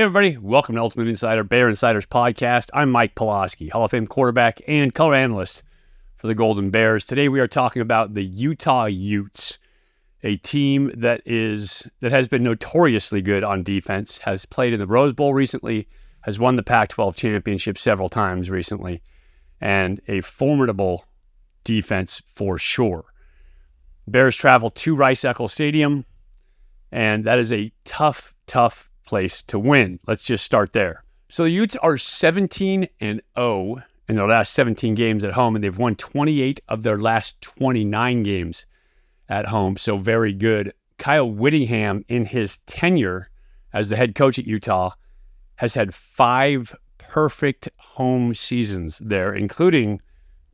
everybody, welcome to Ultimate Insider, Bear Insiders Podcast. I'm Mike Pawlawski, Hall of Fame quarterback and color analyst for the Golden Bears. Today we are talking about the Utah Utes, a team that has been notoriously good on defense, has played in the Rose Bowl recently, has won the Pac-12 championship several times recently, and a formidable defense for sure. Bears travel to Rice-Eccles Stadium, and that is a tough place to win. Let's just start there. So the Utes are 17-0 in their last 17 games at home, and they've won 28 of their last 29 games at home, so very good. Kyle Whittingham, in his tenure as the head coach at Utah, has had 5 perfect home seasons there, including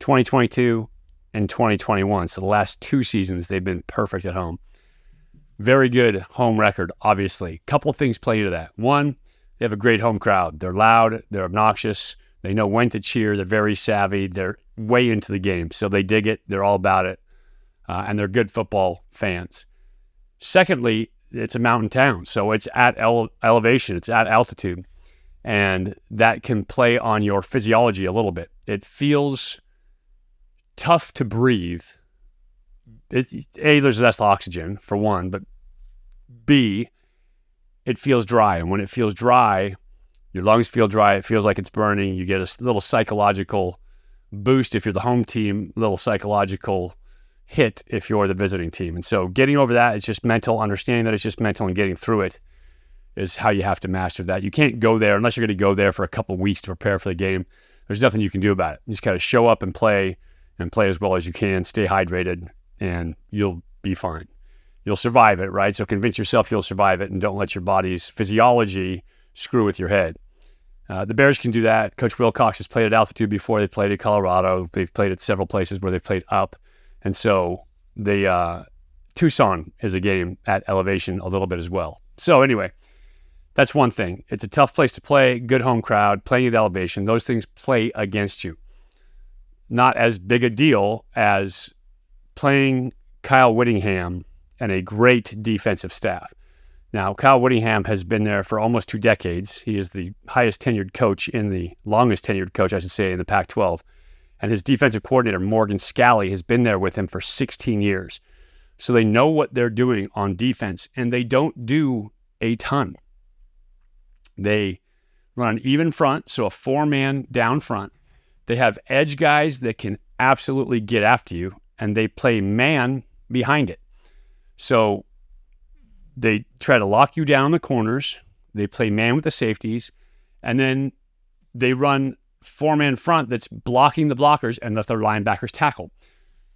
2022 and 2021. So the last 2 seasons, they've been perfect at home. Very good home record, obviously. Couple things play into that. One, they have a great home crowd. They're loud, they're obnoxious, they know when to cheer, they're very savvy, they're way into the game, so they dig it, they're all about it, and they're good football fans. Secondly, it's a mountain town, so it's at elevation, it's at altitude, and that can play on your physiology a little bit. It feels tough to breathe. There's less oxygen, for one, but B, it feels dry. And when it feels dry, your lungs feel dry, it feels like it's burning. You get a little psychological boost if you're the home team, little psychological hit if you're the visiting team. And so getting over that is just mental, understanding that it's just mental and getting through it is how you have to master that. You can't go there, unless you're going to go there for a couple of weeks to prepare for the game. There's nothing you can do about it. You just got to show up and play as well as you can, stay hydrated, and you'll be fine. You'll survive it, right? So convince yourself you'll survive it and don't let your body's physiology screw with your head. The Bears can do that. Coach Wilcox has played at altitude before. They've played at Colorado. They've played at several places where they've played up. And so Tucson is a game at elevation a little bit as well. So anyway, that's one thing. It's a tough place to play, good home crowd, playing at elevation. Those things play against you. Not as big a deal as playing Kyle Whittingham and a great defensive staff. Now, Kyle Whittingham has been there for almost 2 decades. He is the longest tenured coach in the Pac-12. And his defensive coordinator, Morgan Scalley, has been there with him for 16 years. So they know what they're doing on defense, and they don't do a ton. They run an even front, so a 4-man down front. They have edge guys that can absolutely get after you, and they play man behind it. So they try to lock you down in the corners. They play man with the safeties, and then they run 4-man front that's blocking the blockers and let their linebackers tackle.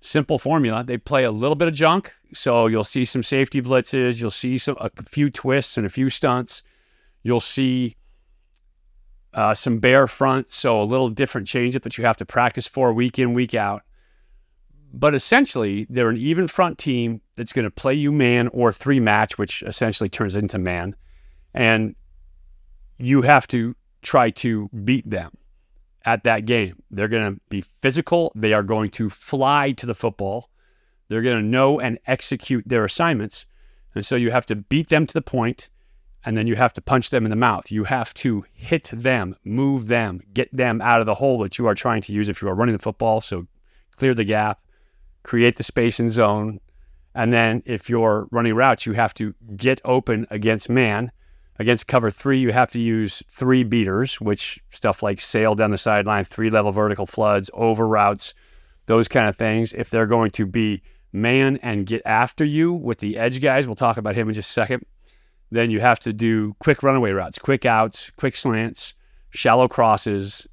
Simple formula. They play a little bit of junk, so you'll see some safety blitzes. You'll see a few twists and a few stunts. You'll see some bare front, so a little different changeup that you have to practice for week in, week out. But essentially, they're an even front team that's going to play you man or 3-match, which essentially turns into man. And you have to try to beat them at that game. They're going to be physical. They are going to fly to the football. They're going to know and execute their assignments. And so you have to beat them to the point, and then you have to punch them in the mouth. You have to hit them, move them, get them out of the hole that you are trying to use if you are running the football. So clear the gap, create the space and zone. And then if you're running routes, you have to get open against man. Against cover 3, you have to use 3 beaters, which stuff like sail down the sideline, 3-level vertical floods, over routes, those kind of things. If they're going to be man and get after you with the edge guys, we'll talk about him in just a second, then you have to do quick runaway routes, quick outs, quick slants, shallow crosses.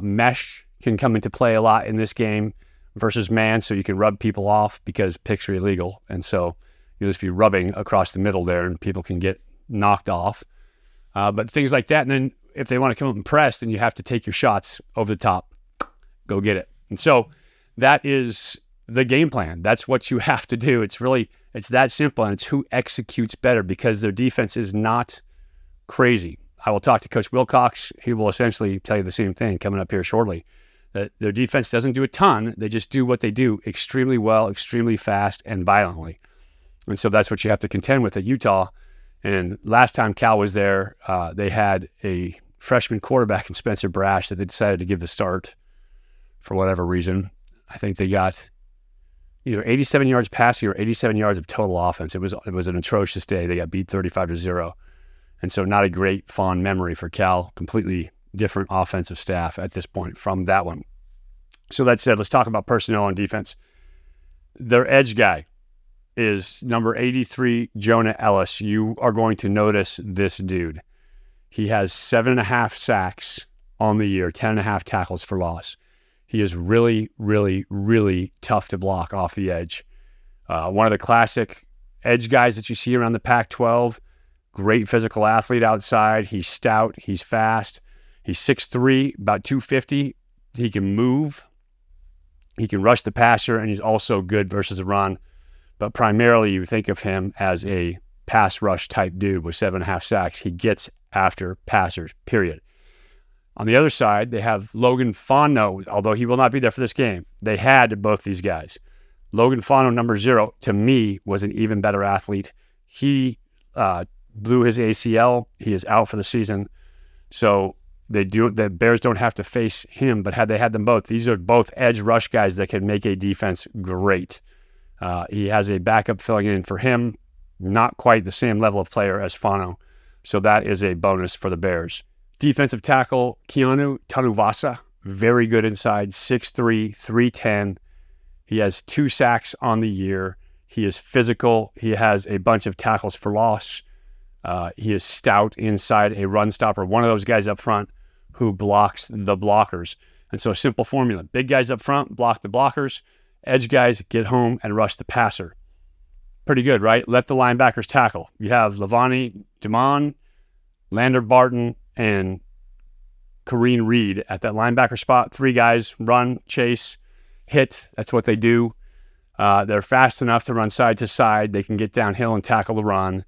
Mesh can come into play a lot in this game versus man, so you can rub people off because picks are illegal. And so you'll just be rubbing across the middle there and people can get knocked off. But things like that. And then if they want to come up and press, then you have to take your shots over the top. Go get it. And so that is the game plan. That's what you have to do. It's that simple, and it's who executes better because their defense is not crazy. I will talk to Coach Wilcox. He will essentially tell you the same thing coming up here shortly, that their defense doesn't do a ton. They just do what they do extremely well, extremely fast, and violently. And so that's what you have to contend with at Utah. And last time Cal was there, they had a freshman quarterback in Spencer Brash that they decided to give the start for whatever reason. I think they got either 87 yards passing or 87 yards of total offense. It was an atrocious day. They got beat 35-0. And so not a great fond memory for Cal. Completely different offensive staff at this point from that one. So that said, let's talk about personnel on defense. Their edge guy is number 83, Jonah Ellis. You are going to notice this dude. He has 7.5 sacks on the year, 10.5 tackles for loss. He is really, really, really tough to block off the edge. One of the classic edge guys that you see around the Pac-12. Great physical athlete outside. He's stout. He's fast. He's 6'3", about 250. He can move. He can rush the passer, and he's also good versus the run. But primarily, you think of him as a pass rush type dude with 7.5 sacks. He gets after passers, period. On the other side, they have Logan Fano, although he will not be there for this game. They had both these guys. Logan Fano, number 0, to me, was an even better athlete. He blew his ACL. He is out for the season. So the Bears don't have to face him, but had they had them both, these are both edge rush guys that can make a defense great. He has a backup filling in for him, not quite the same level of player as Fano. So that is a bonus for the Bears. Defensive tackle, Keanu Tanuvasa, very good inside, 6'3", 310. He has 2 sacks on the year. He is physical. He has a bunch of tackles for loss. He is stout inside, a run stopper, one of those guys up front who blocks the blockers. And so simple formula, big guys up front, block the blockers, edge guys get home and rush the passer. Pretty good, right? Let the linebackers tackle. You have Lavani Dumon, Lander Barton, and Kareem Reed at that linebacker spot. 3 guys, run, chase, hit. That's what they do. They're fast enough to run side to side. They can get downhill and tackle the run.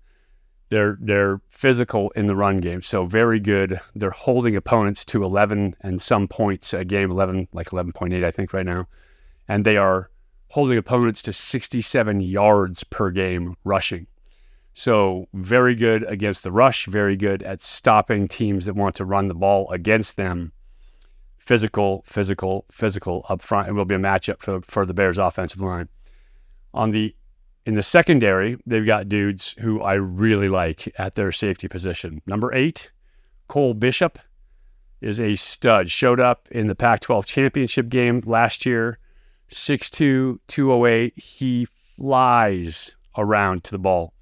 They're physical in the run game, so very good. They're holding opponents to 11 and some points a game, 11.8 I think right now. And they are holding opponents to 67 yards per game rushing. So very good against the rush, very good at stopping teams that want to run the ball against them. Physical up front. It will be a matchup for the Bears offensive line. In the secondary, they've got dudes who I really like at their safety position. Number 8, Cole Bishop is a stud. Showed up in the Pac-12 championship game last year. 6'2", 208. He flies around to the ball.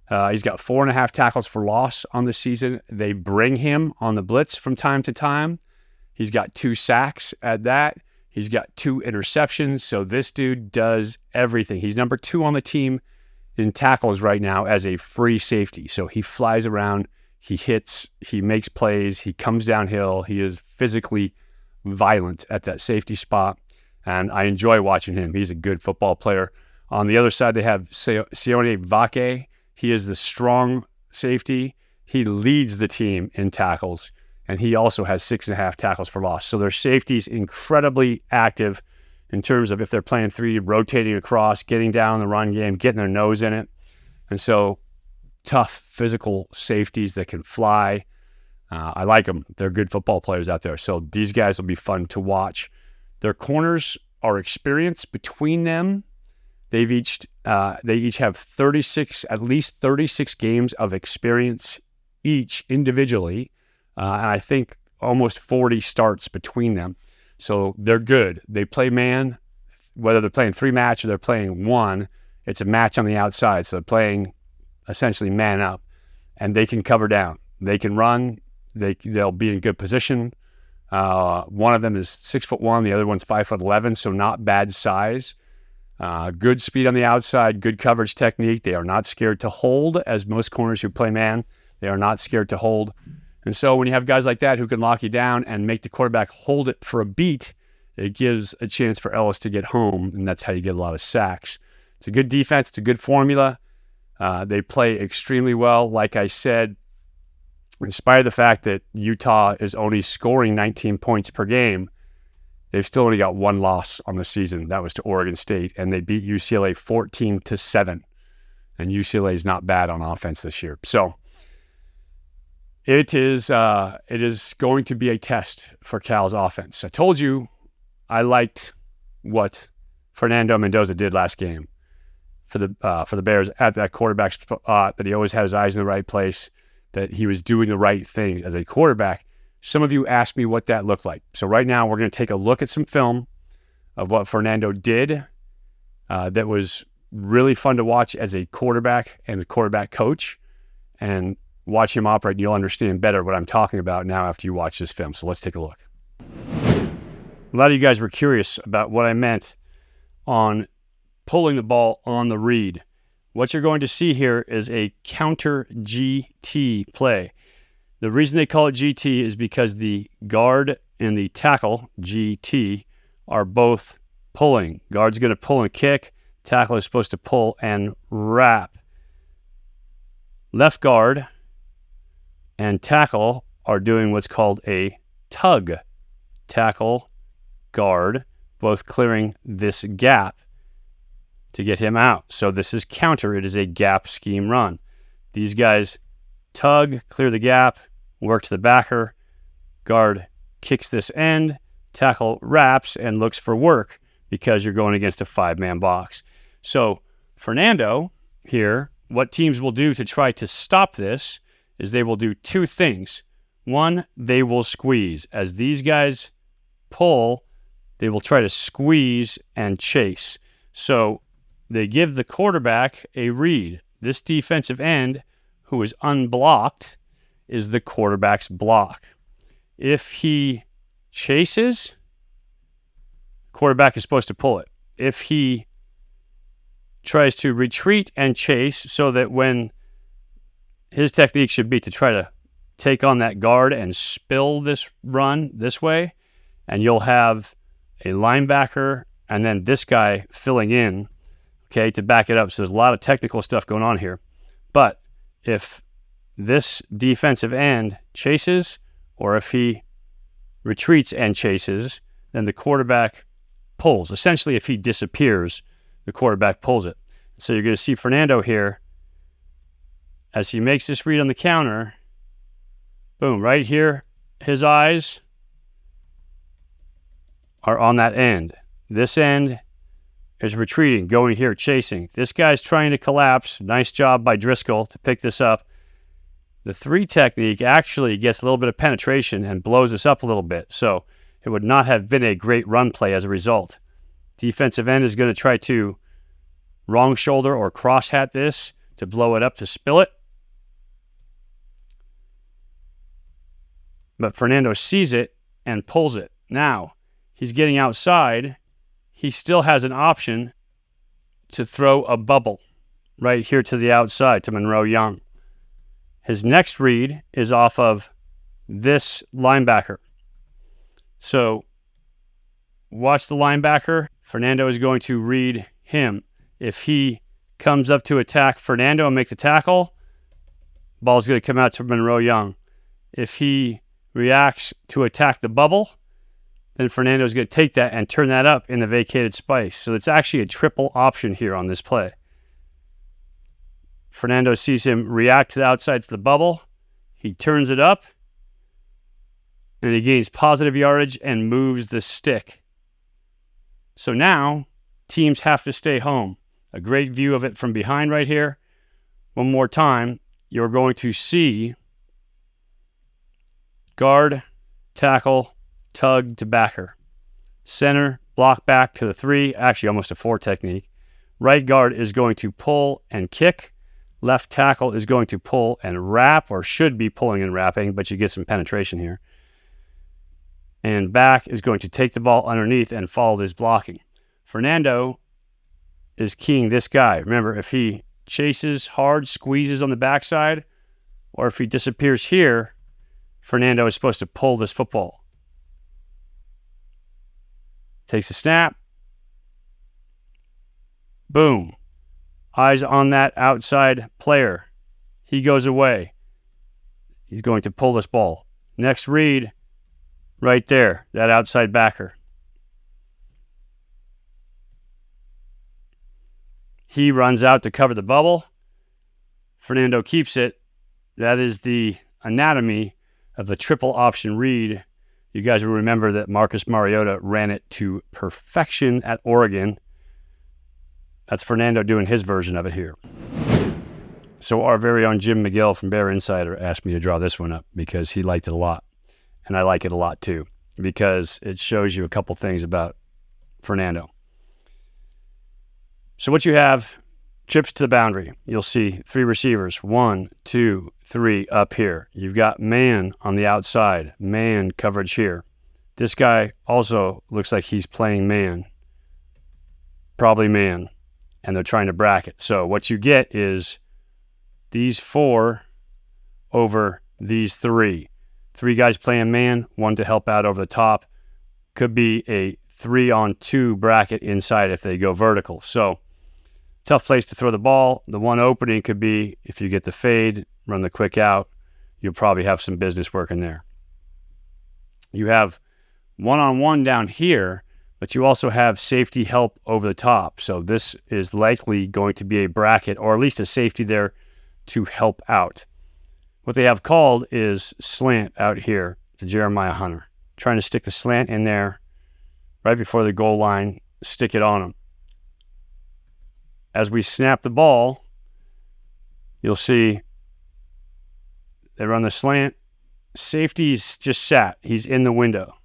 He's got 4.5 tackles for loss on the season. They bring him on the blitz from time to time. He's got 2 sacks at that. He's got 2 interceptions. So this dude does everything. He's number 2 on the team in tackles right now as a free safety. So he flies around, he hits, he makes plays, he comes downhill. He is physically violent at that safety spot. And I enjoy watching him. He's a good football player. On the other side, they have Sione Vake. He is the strong safety. He leads the team in tackles, and he also has 6.5 tackles for loss. So their safety's incredibly active in terms of if they're playing 3, rotating across, getting down the run game, getting their nose in it. And so tough physical safeties that can fly. I like them. They're good football players out there. So these guys will be fun to watch. Their corners are experienced between them. They each have at least 36 games of experience each individually, and I think almost 40 starts between them. So they're good. They play man, whether they're playing 3 match or they're playing 1. It's a match on the outside, so they're playing essentially man up, and they can cover down. They can run. They'll be in good position. One of them is 6'1", the other one's 5'11", so not bad size. Good speed on the outside, good coverage technique. They are not scared to hold, as most corners who play man, they are not scared to hold. And so when you have guys like that who can lock you down and make the quarterback hold it for a beat, it gives a chance for Ellis to get home, and that's how you get a lot of sacks. It's a good defense. It's a good formula. They play extremely well. Like I said, in spite of the fact that Utah is only scoring 19 points per game, they've still only got 1 loss on the season. That was to Oregon State, and they beat UCLA 14-7. And UCLA is not bad on offense this year. So it is going to be a test for Cal's offense. I told you I liked what Fernando Mendoza did last game for the Bears at that quarterback spot, that he always had his eyes in the right place, that he was doing the right things as a quarterback. Some of you asked me what that looked like. So right now we're going to take a look at some film of what Fernando did that was really fun to watch as a quarterback and a quarterback coach, and watch him operate, and you'll understand better what I'm talking about now after you watch this film. So let's take a look. A lot of you guys were curious about what I meant on pulling the ball on the read. What you're going to see here is a counter GT play. The reason they call it GT is because the guard and the tackle, GT, are both pulling. Guard's going to pull and kick. Tackle is supposed to pull and wrap. Left guard and tackle are doing what's called a tug. Tackle, guard, both clearing this gap to get him out. So this is counter. It is a gap scheme run. These guys tug, clear the gap, work to the backer. Guard kicks this end. Tackle wraps and looks for work because you're going against a 5-man box. So Fernando here, what teams will do to try to stop this is they will do two things. One, they will squeeze. As these guys pull, they will try to squeeze and chase. So they give the quarterback a read. This defensive end, who is unblocked, is the quarterback's block. If he chases, quarterback is supposed to pull it. If he tries to retreat and chase, so that when his technique should be to try to take on that guard and spill this run this way, and you'll have a linebacker and then this guy filling in, okay, to back it up. So there's a lot of technical stuff going on here. But if this defensive end chases, or if he retreats and chases, then the quarterback pulls. Essentially, if he disappears, the quarterback pulls it. So you're going to see Fernando here, as he makes this read on the counter, boom, right here, his eyes are on that end. This end is retreating, going here, chasing. This guy's trying to collapse. Nice job by Driscoll to pick this up. The 3 technique actually gets a little bit of penetration and blows us up a little bit. So it would not have been a great run play as a result. Defensive end is going to try to wrong shoulder or cross hat this to blow it up, to spill it. But Fernando sees it and pulls it. Now, he's getting outside. He still has an option to throw a bubble right here to the outside to Monroe Young. His next read is off of this linebacker. So watch the linebacker. Fernando is going to read him. If he comes up to attack Fernando and make the tackle, ball's going to come out to Monroe Young. If he reacts to attack the bubble, then Fernando is going to take that and turn that up in the vacated space. So it's actually a triple option here on this play. Fernando sees him react to the outside to the bubble. He turns it up, and he gains positive yardage and moves the stick. So now teams have to stay home. A great view of it from behind right here. One more time, you're going to see guard, tackle, tug to backer. Center, block back to the 3, actually almost a 4 technique. Right guard is going to pull and kick. Left tackle is going to pull and wrap, or should be pulling and wrapping, but you get some penetration here. And back is going to take the ball underneath and follow this blocking. Fernando is keying this guy. Remember, if he chases hard, squeezes on the backside, or if he disappears here, Fernando is supposed to pull this football. Takes a snap. Boom. Eyes on that outside player. He goes away. He's going to pull this ball. Next read, right there, that outside backer. He runs out to cover the bubble. Fernando keeps it. That is the anatomy of the triple option read. You guys will remember that Marcus Mariota ran it to perfection at Oregon. That's Fernando doing his version of it here. So our very own Jim McGill from Bear Insider asked me to draw this one up because he liked it a lot. And I like it a lot too, because it shows you a couple things about Fernando. So what you have, trips to the boundary. You'll see 3 receivers, 1, 2, 3 up here. You've got man on the outside, man coverage here. This guy also looks like he's playing man, probably man, and they're trying to bracket. So what you get is these 4 over these 3. 3 guys playing man, 1 to help out over the top. Could be a 3-on-2 bracket inside if they go vertical. So tough place to throw the ball. The one opening could be if you get the fade, run the quick out, you'll probably have some business working there. You have one-on-one down here, but you also have safety help over the top. So this is likely going to be a bracket, or at least a safety there to help out. What they have called is slant out here to Jeremiah Hunter. Trying to stick the slant in there right before the goal line, stick it on him. As we snap the ball, you'll see they run the slant. Safety's just sat. He's in the window.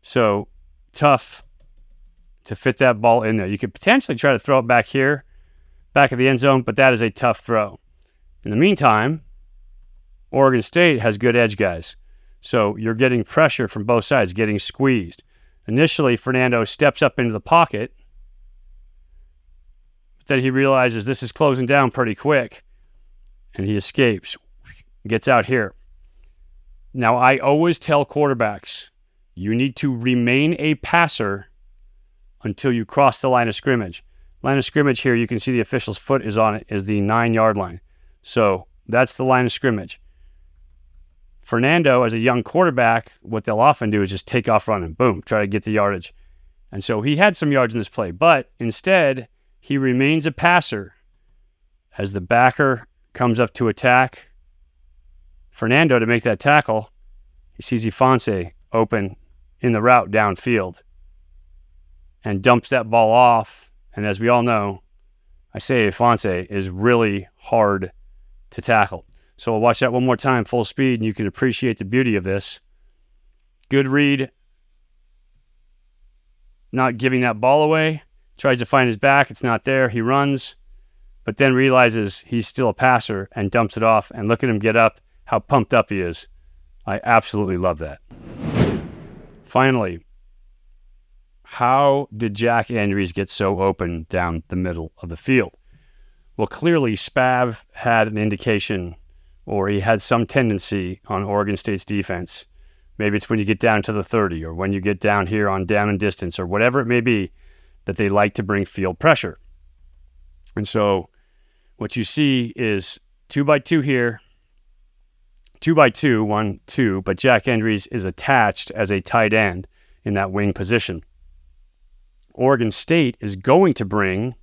So tough to fit that ball in there. You could potentially try to throw it back here, back of the end zone, but that is a tough throw. In the meantime, Oregon State has good edge guys. So you're getting pressure from both sides, getting squeezed. Initially, Fernando steps up into the pocket, but then he realizes this is closing down pretty quick, and he escapes, gets out here. Now, I always tell quarterbacks, you need to remain a passer until you cross the line of scrimmage. Line of scrimmage here, you can see the official's foot is on it, is the 9-yard line. So that's the line of scrimmage. Fernando, as a young quarterback, what they'll often do is just take off running. Boom, try to get the yardage. And so he had some yards in this play, but instead, he remains a passer as the backer comes up to attack Fernando to make that tackle. He sees Ifanse open in the route downfield and dumps that ball off. And as we all know, Isaiah Ifanse is really hard to tackle. So we'll watch that one more time, full speed, and you can appreciate the beauty of this. Good read. Not giving that ball away. Tries to find his back. It's not there. He runs, but then realizes he's still a passer and dumps it off. And look at him get up, how pumped up he is. I absolutely love that. Finally, how did Jack Andrews get so open down the middle of the field? Well, clearly Spav had an indication, or he had some tendency on Oregon State's defense. Maybe it's when you get down to the 30, or when you get down here on down and distance, or whatever it may be, that they like to bring field pressure. And so what you see is 2x2 here, 2x2, 1, 2, but Jack Andrews is attached as a tight end in that wing position. Oregon State is going to bring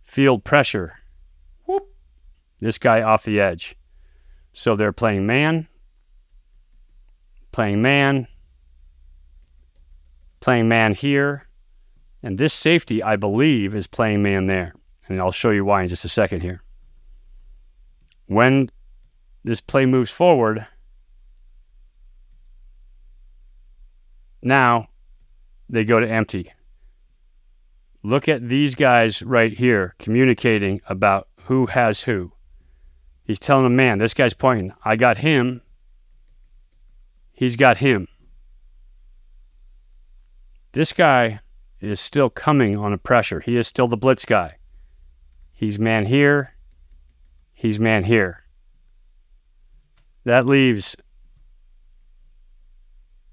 field pressure. Whoop. This guy off the edge. So they're playing man, playing man, playing man here. And this safety, I believe, is playing man there. And I'll show you why in just a second here. When this play moves forward, now they go to empty. Look at these guys right here communicating about who has who. He's telling the man, this guy's pointing, I got him. He's got him. This guy is still coming on a pressure. He is still the blitz guy. He's man here. He's man here. That leaves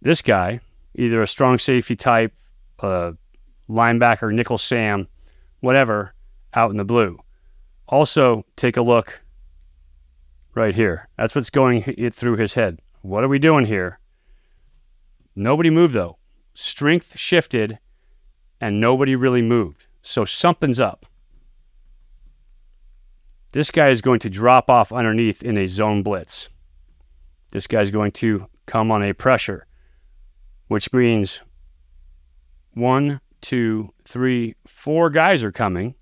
this guy, either a strong safety type, linebacker, nickel Sam, whatever, out in the blue. Also, take a look right here. That's what's going through his head. What are we doing here? Nobody moved, though. Strength shifted, and nobody really moved. So something's up. This guy is going to drop off underneath in a zone blitz. This guy's going to come on a pressure, which means 1, 2, 3, 4 guys are coming.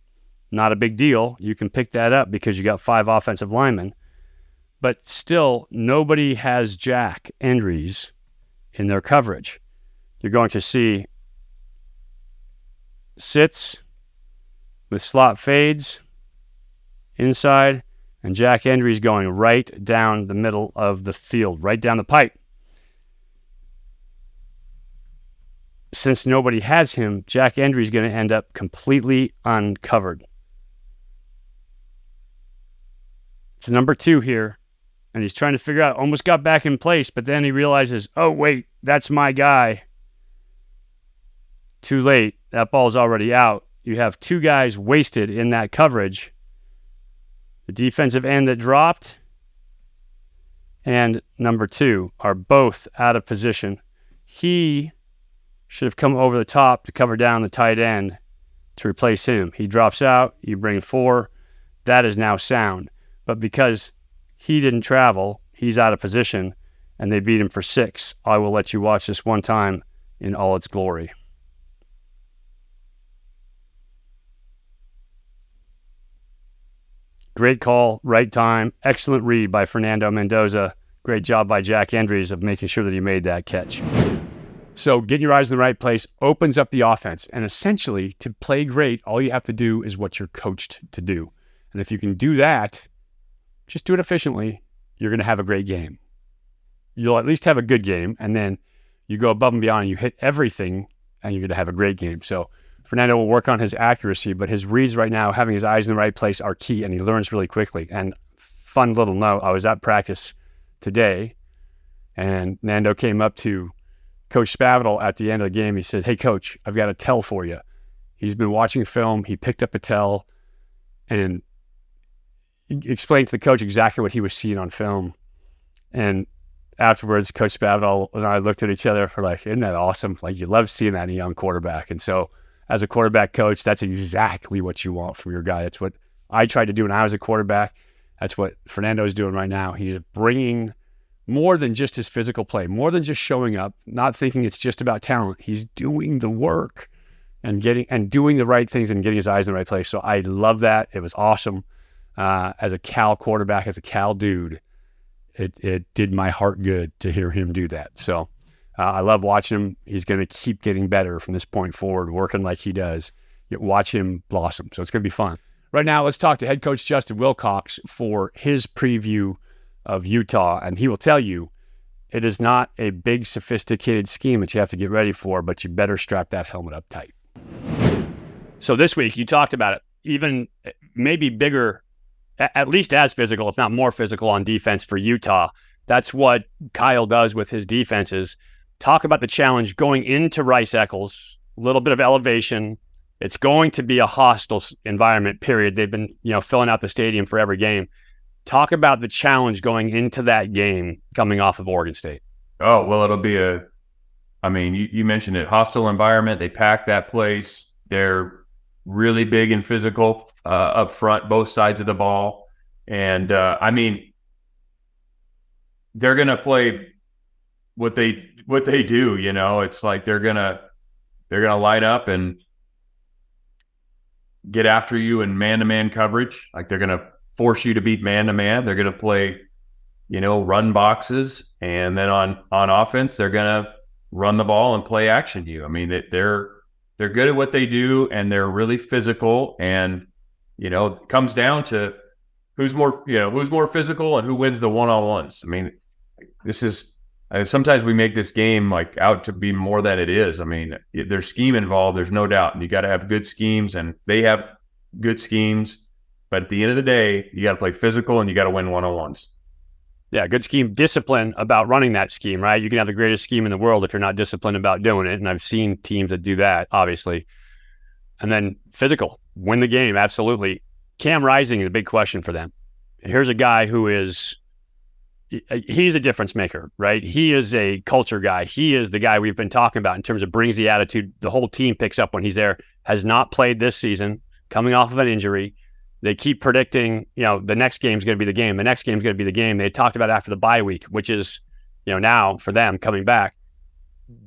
Not a big deal. You can pick that up because you got 5 offensive linemen. But still, nobody has Jack Andrews in their coverage. You're going to see sits with slot fades inside, and Jack Andrews going right down the middle of the field, right down the pipe. Since nobody has him, Jack Andrews is going to end up completely uncovered. It's number 2 here, and he's trying to figure out, almost got back in place, but then he realizes, oh, wait, that's my guy. Too late. That ball's already out. You have 2 guys wasted in that coverage. The defensive end that dropped and number 2 are both out of position. He should have come over the top to cover down the tight end to replace him. He drops out. You bring 4. That is now sound. But because he didn't travel, he's out of position, and they beat him for 6. I will let you watch this one time in all its glory. Great call, right time, excellent read by Fernando Mendoza. Great job by Jack Andrews of making sure that he made that catch. So getting your eyes in the right place opens up the offense. And essentially, to play great, all you have to do is what you're coached to do. And if you can do that, just do it efficiently, you're going to have a great game. You'll at least have a good game, and then you go above and beyond and you hit everything, and you're going to have a great game. So Fernando will work on his accuracy, but his reads right now, having his eyes in the right place, are key, and he learns really quickly. And fun little note, I was at practice today, and Nando came up to Coach Spavital at the end of the game. He said, hey, Coach, I've got a tell for you. He's been watching film. He picked up a tell and explained to the coach exactly what he was seeing on film. And afterwards, Coach Spavital and I looked at each other for like, isn't that awesome? Like, you love seeing that in a young quarterback. And so as a quarterback coach, that's exactly what you want from your guy. That's what I tried to do when I was a quarterback. That's what Fernando is doing right now. He is bringing more than just his physical play, more than just showing up, not thinking it's just about talent. He's doing the work and doing the right things and getting his eyes in the right place. So I love that. It was awesome. As a Cal quarterback, as a Cal dude, it did my heart good to hear him do that. So I love watching him. He's going to keep getting better from this point forward, working like he does. You watch him blossom. So it's going to be fun. Right now, let's talk to head coach Justin Wilcox for his preview of Utah. And he will tell you it is not a big, sophisticated scheme that you have to get ready for, but you better strap that helmet up tight. So this week, you talked about it, even maybe bigger, at least as physical, if not more physical on defense for Utah. That's what Kyle does with his defenses. Talk about the challenge going into Rice-Eccles, a little bit of elevation. It's going to be a hostile environment, period. They've been, filling out the stadium for every game. Talk about the challenge going into that game coming off of Oregon State. Oh, well, it'll be you mentioned it, hostile environment. They pack that place. They're really big and physical up front, both sides of the ball. And, they're going to play what they do, it's like they're going to line up and get after you in man-to-man coverage. Like, they're going to force you to beat man-to-man. They're going to play, run boxes. And then on offense, they're going to run the ball and play action you. They're good at what they do, and they're really physical. And, it comes down to who's more physical and who wins the one-on-ones. Sometimes we make this game out to be more than it is. There's scheme involved. There's no doubt. And you got to have good schemes, and they have good schemes. But at the end of the day, you got to play physical and you got to win one-on-ones. Yeah, good scheme, discipline about running that scheme, right? You can have the greatest scheme in the world if you're not disciplined about doing it. And I've seen teams that do that, obviously. And then physical, win the game, absolutely. Cam Rising is a big question for them. Here's a guy who he's a difference maker, right? He is a culture guy. He is the guy we've been talking about in terms of brings the attitude. The whole team picks up when he's there. Has not played this season, coming off of an injury. They keep predicting, the next game's going to be the game. The next game's going to be the game. They talked about after the bye week, which is, now for them coming back.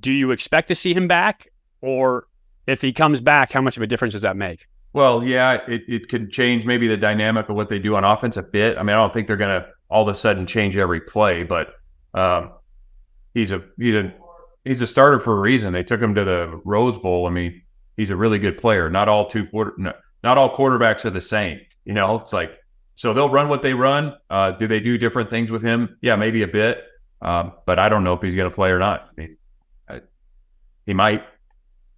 Do you expect to see him back? Or if he comes back, how much of a difference does that make? Well, yeah, it could change maybe the dynamic of what they do on offense a bit. I mean, I don't think they're going to all of a sudden change every play, but he's a starter for a reason. They took him to the Rose Bowl. I mean, he's a really good player. Not all quarterbacks are the same. It's like, so they'll run what they run. Do they do different things with him? Yeah, maybe a bit. But I don't know if he's going to play or not. I mean, he might.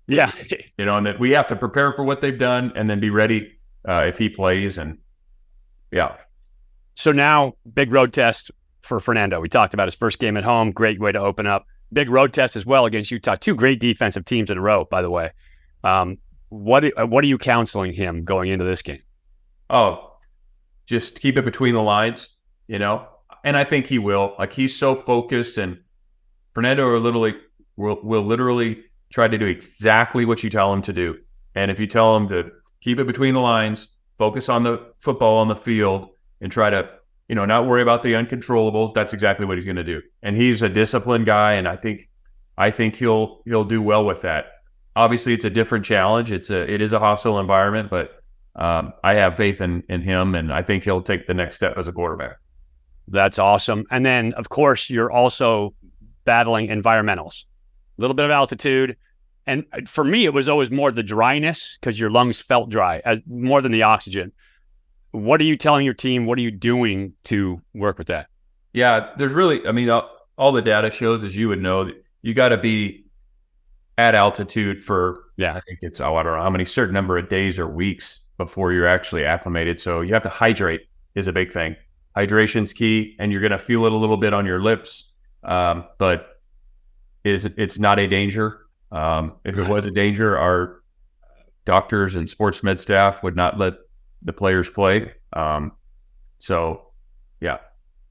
Yeah. And that we have to prepare for what they've done and then be ready if he plays. And yeah. So now, big road test for Fernando. We talked about his first game at home. Great way to open up. Big road test as well against Utah. Two great defensive teams in a row, by the way. What are you counseling him going into this game? Oh, just keep it between the lines, and I think he will. Like, he's so focused, and Fernando will literally try to do exactly what you tell him to do. And if you tell him to keep it between the lines, focus on the football on the field, and try to, not worry about the uncontrollables, that's exactly what he's going to do. And he's a disciplined guy, and I think he'll do well with that. Obviously, it's a different challenge. It is a hostile environment, but I have faith in him, and I think he'll take the next step as a quarterback. That's awesome. And then, of course, you're also battling environmentals, a little bit of altitude. And for me, it was always more the dryness because your lungs felt dry more than the oxygen. What are you telling your team? What are you doing to work with that? Yeah, there's really, all the data shows, as you would know, that you got to be at altitude for, I think it's, I don't know how many certain number of days or weeks before you're actually acclimated. So you have to hydrate is a big thing. Hydration's key, and you're going to feel it a little bit on your lips, but it's not a danger. If it was a danger, our doctors and sports med staff would not let the players play. So yeah,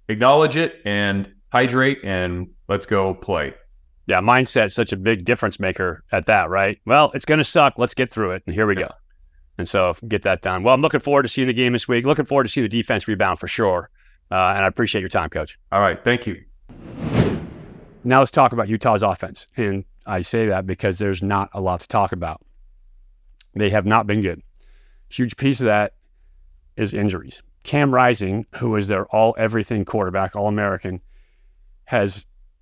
acknowledge it and hydrate, and let's go play. Yeah, mindset's such a big difference maker at that, right? Well, it's going to suck. Let's get through it, and here we go. And so get that done. Well, I'm looking forward to seeing the game this week. Looking forward to see the defense rebound for sure. And I appreciate your time, Coach. All right, thank you. Now let's talk about Utah's offense. And I say that because there's not a lot to talk about. They have not been good. Huge piece of that is injuries. Cam Rising, who is their all-everything quarterback, All-American,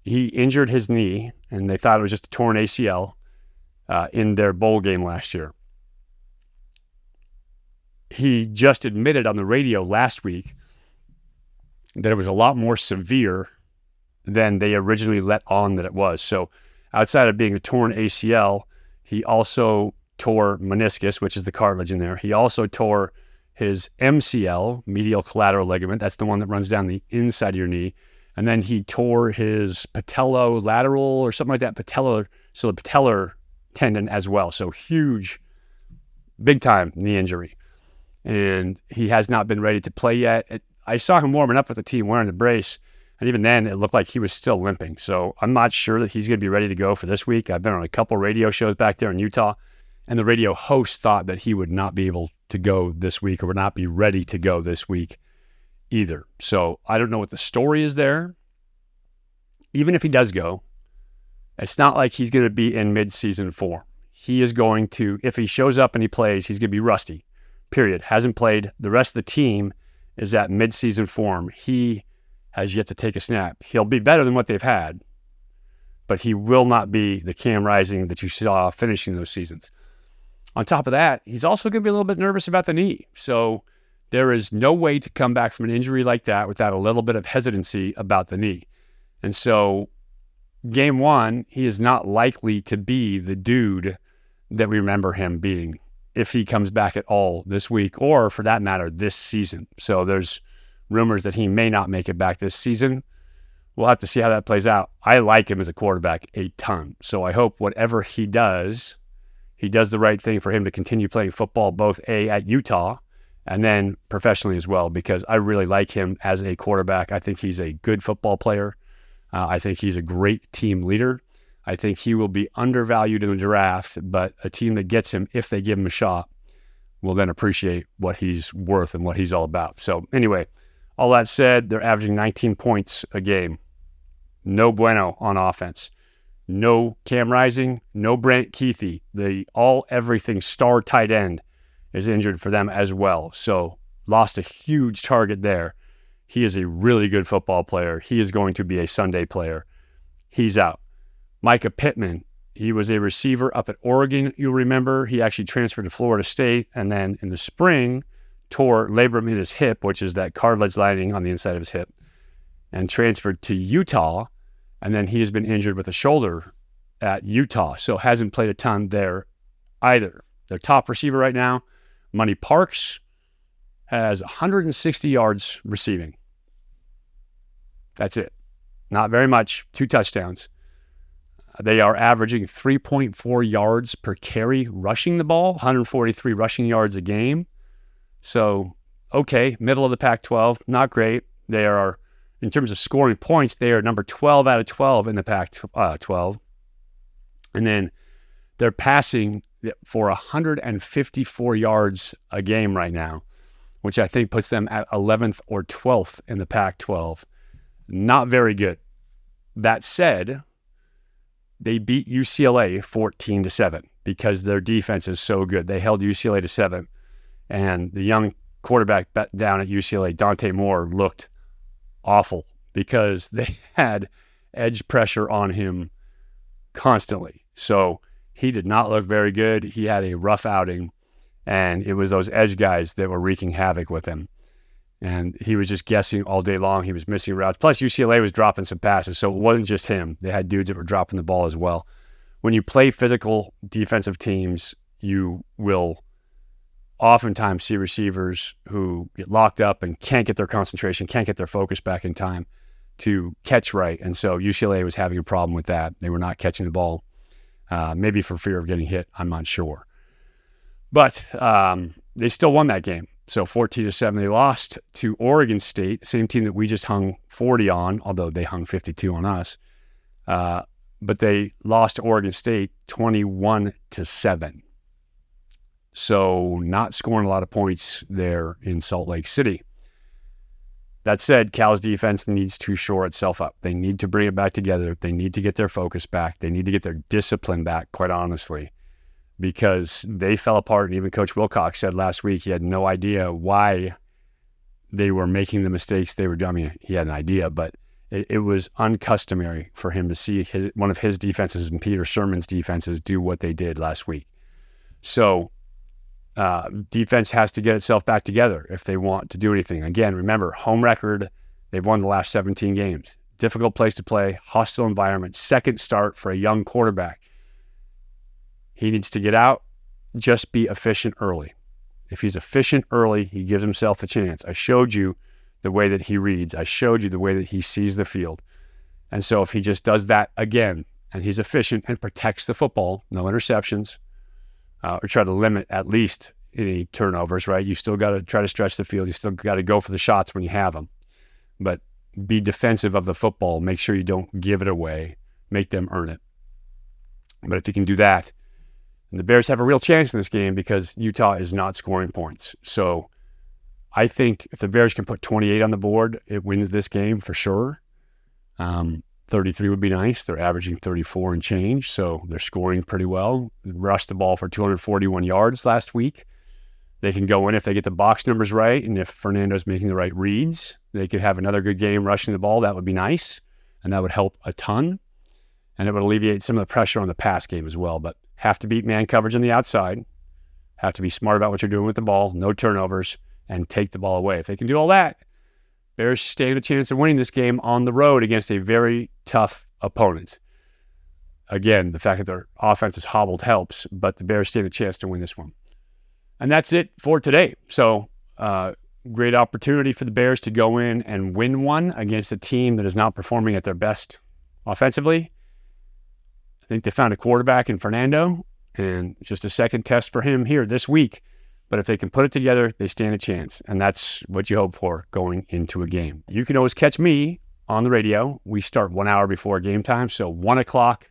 he injured his knee, and they thought it was just a torn ACL in their bowl game last year. He just admitted on the radio last week that it was a lot more severe than they originally let on that it was. So outside of being a torn ACL, he also tore meniscus, which is the cartilage in there. He also tore his MCL, medial collateral ligament. That's the one that runs down the inside of your knee. And then he tore his patellolateral or something like that, patellar tendon as well. So huge, big time knee injury. And he has not been ready to play yet. I saw him warming up with the team wearing the brace, and even then it looked like he was still limping. So I'm not sure that he's going to be ready to go for this week. I've been on a couple radio shows back there in Utah, and the radio host thought that he would not be able to go this week or would not be ready to go this week either. So I don't know what the story is there. Even if he does go, it's not like he's going to be in mid-season form. He is going to, if he shows up and he plays, he's going to be rusty. Period. Hasn't played. The rest of the team is at mid-season form. He has yet to take a snap. He'll be better than what they've had, but he will not be the Cam Rising that you saw finishing those seasons. On top of that, he's also going to be a little bit nervous about the knee. So there is no way to come back from an injury like that without a little bit of hesitancy about the knee. And so game one, he is not likely to be the dude that we remember him being if he comes back at all this week, or for that matter, this season. So there's rumors that he may not make it back this season. We'll have to see how that plays out. I like him as a quarterback a ton. So I hope whatever he does the right thing for him to continue playing football, both at Utah and then professionally as well, because I really like him as a quarterback. I think he's a good football player. I think he's a great team leader. I think he will be undervalued in the draft, but a team that gets him, if they give him a shot, will then appreciate what he's worth and what he's all about. So anyway, all that said, they're averaging 19 points a game. No bueno on offense. No Cam Rising, no Brant Keithy. The all-everything star tight end is injured for them as well. So lost a huge target there. He is a really good football player. He is going to be a Sunday player. He's out. Micah Pittman, he was a receiver up at Oregon, you'll remember. He actually transferred to Florida State, and then in the spring tore labrum in his hip, which is that cartilage lining on the inside of his hip, and transferred to Utah, and then he has been injured with a shoulder at Utah, so hasn't played a ton there either. Their top receiver right now, Money Parks, has 160 yards receiving. That's it. Not very much. 2 touchdowns. They are averaging 3.4 yards per carry rushing the ball, 143 rushing yards a game. So, okay, middle of the Pac-12, not great. They are, in terms of scoring points, they are number 12 out of 12 in the Pac-12. And then they're passing for 154 yards a game right now, which I think puts them at 11th or 12th in the Pac-12. Not very good. That said, they beat UCLA 14-7 because their defense is so good. They held UCLA to 7, and the young quarterback down at UCLA, Dante Moore, looked awful because they had edge pressure on him constantly. So he did not look very good. He had a rough outing, and it was those edge guys that were wreaking havoc with him. And he was just guessing all day long. He was missing routes. Plus, UCLA was dropping some passes, so it wasn't just him. They had dudes that were dropping the ball as well. When you play physical defensive teams, you will oftentimes see receivers who get locked up and can't get their concentration, can't get their focus back in time to catch right. And so UCLA was having a problem with that. They were not catching the ball, maybe for fear of getting hit. I'm not sure. But they still won that game. So 14-7, they lost to Oregon State, same team that we just hung 40 on, although they hung 52 on us. But they lost to Oregon State 21-7. So not scoring a lot of points there in Salt Lake City. That said, Cal's defense needs to shore itself up. They need to bring it back together. They need to get their focus back. They need to get their discipline back, quite honestly, because they fell apart. And even Coach Wilcox said last week he had no idea why they were making the mistakes they were doing. I mean, he had an idea, but it was uncustomary for him to see one of his defenses and Peter Sherman's defenses do what they did last week. So defense has to get itself back together if they want to do anything. Again, remember, home record, they've won the last 17 games. Difficult place to play, hostile environment, second start for a young quarterback. He needs to get out, just be efficient early. If he's efficient early, he gives himself a chance. I showed you the way that he reads. I showed you the way that he sees the field. And so if he just does that again, and he's efficient and protects the football, no interceptions, or try to limit at least any turnovers, right? You still got to try to stretch the field. You still got to go for the shots when you have them. But be defensive of the football. Make sure you don't give it away. Make them earn it. But if you can do that, and the Bears have a real chance in this game because Utah is not scoring points. So I think if the Bears can put 28 on the board, it wins this game for sure. 33 would be nice. They're averaging 34 and change, so they're scoring pretty well. They rushed the ball for 241 yards last week. They can go in if they get the box numbers right, and if Fernando's making the right reads, they could have another good game rushing the ball. That would be nice, and that would help a ton, and it would alleviate some of the pressure on the pass game as well. But have to beat man coverage on the outside, have to be smart about what you're doing with the ball, no turnovers, and take the ball away. If they can do all that, Bears stand a chance of winning this game on the road against a very tough opponent. Again, the fact that their offense is hobbled helps, but the Bears stand a chance to win this one. And that's it for today. So, great opportunity for the Bears to go in and win one against a team that is not performing at their best offensively. I think they found a quarterback in Fernando, and it's just a second test for him here this week. But if they can put it together, they stand a chance. And that's what you hope for going into a game. You can always catch me on the radio. We start 1 hour before game time. So 1 o'clock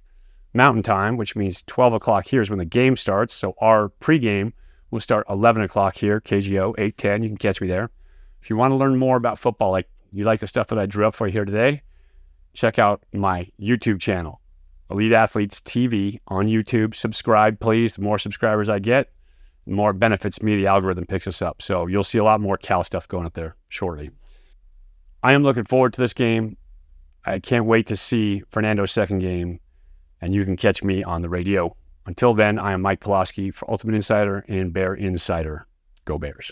Mountain Time, which means 12 o'clock here is when the game starts. So our pregame We'll start 11 o'clock here, KGO 810. You can catch me there. If you want to learn more about football, like you like the stuff that I drew up for you here today, check out my YouTube channel, Elite Athletes TV on YouTube. Subscribe, please. The more subscribers I get, the more it benefits me. The algorithm picks us up. So you'll see a lot more Cal stuff going up there shortly. I am looking forward to this game. I can't wait to see Fernando's second game, and you can catch me on the radio. Until then, I am Mike Pawlawski for Ultimate Insider and Bear Insider. Go Bears.